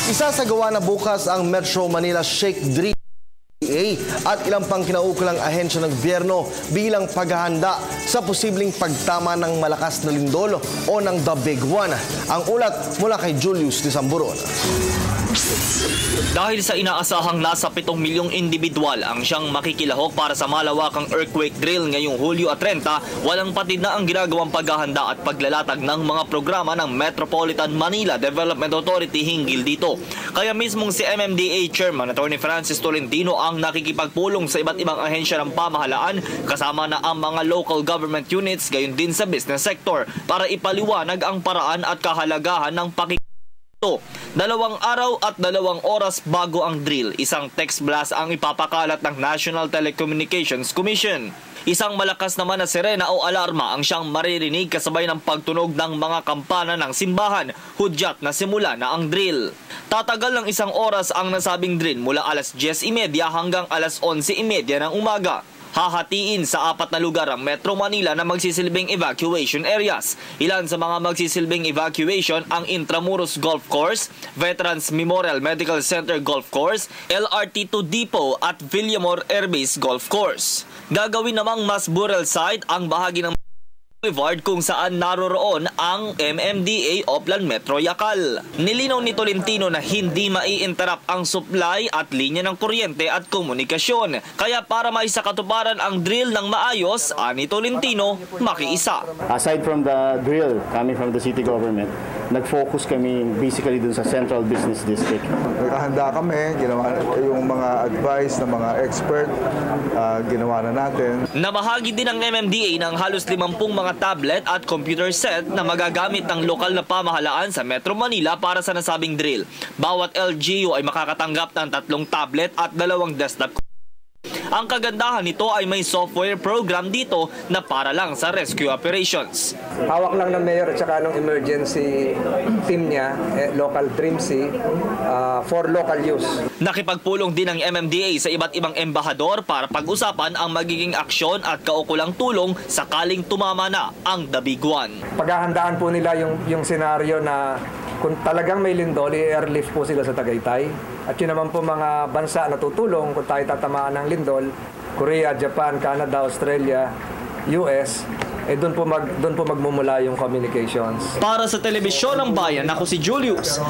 Isasagawa na bukas ang Metro Manila Shake Drill at ilang pang kinaukulang ahensya ng gobyerno bilang paghahanda sa posibleng pagtama ng malakas na lindol o ng The Big One. Ang ulat mula kay Julius de Samburon. Dahil sa inaasahang nasa 7 milyong individual ang siyang makikilahok para sa malawakang earthquake drill ngayong Hulyo at 30, walang patid na ang ginagawang paghahanda at paglalatag ng mga programa ng Metropolitan Manila Development Authority hinggil dito. Kaya mismong si MMDA Chairman Attorney Francis Tolentino ang nakikipagpulong sa iba't ibang ahensya ng pamahalaan kasama na ang mga local government units gayon din sa business sector para ipaliwanag ang paraan at kahalagahan ng pakikipagpulong. 2 araw at 2 oras bago ang drill, isang text blast ang ipapakalat ng National Telecommunications Commission. Isang malakas naman na sirena o alarma ang siyang maririnig kasabay ng pagtunog ng mga kampana ng simbahan, hudyat na simula na ang drill. Tatagal ng 1 oras ang nasabing drill mula alas 10:30 hanggang alas 11:30 ng umaga. Hahatiin sa 4 na lugar ang Metro Manila na magsisilbing evacuation areas. Ilan sa mga magsisilbing evacuation ang Intramuros Golf Course, Veterans Memorial Medical Center Golf Course, LRT2 Depot at Villamor Air Base Golf Course. Gagawin namang mas burial site ang bahagi ng Boulevard kung saan naroroon ang MMDA Oplan Metro Yacal. Nilinaw ni Tolentino na hindi mai-interrupt ang supply at linya ng kuryente at komunikasyon. Kaya para maisakatuparan ang drill ng maayos, ani Tolentino, makiisa. Aside from the drill coming from the city government, nag-focus kami basically dun sa Central Business District. Nagkahanda kami, ginawa yung mga advice ng mga expert, ginawa na natin. Namahagi din ng MMDA ng halos 50 mga tablet at computer set na magagamit ng lokal na pamahalaan sa Metro Manila para sa nasabing drill. Bawat LGU ay makakatanggap ng 3 tablet at 2 desktop. Ang kagandahan nito ay may software program dito na para lang sa rescue operations. Hawak lang ng mayor at saka ng emergency team niya, local TRIMC, for local use. Nakipagpulong din ang MMDA sa iba't ibang embahador para pag-usapan ang magiging aksyon at kaukulang tulong sakaling tumama na ang The Big One. Paghahandaan po nila yung senaryo na kung talagang may lindol, i-airlift po sila sa Tagaytay. At yun naman po mga bansa na tutulong kung tayo tatamaan ng lindol, Korea, Japan, Canada, Australia, US, doon po magmumula yung communications. Para sa Telebisyon ng Bayan, ako si Julius.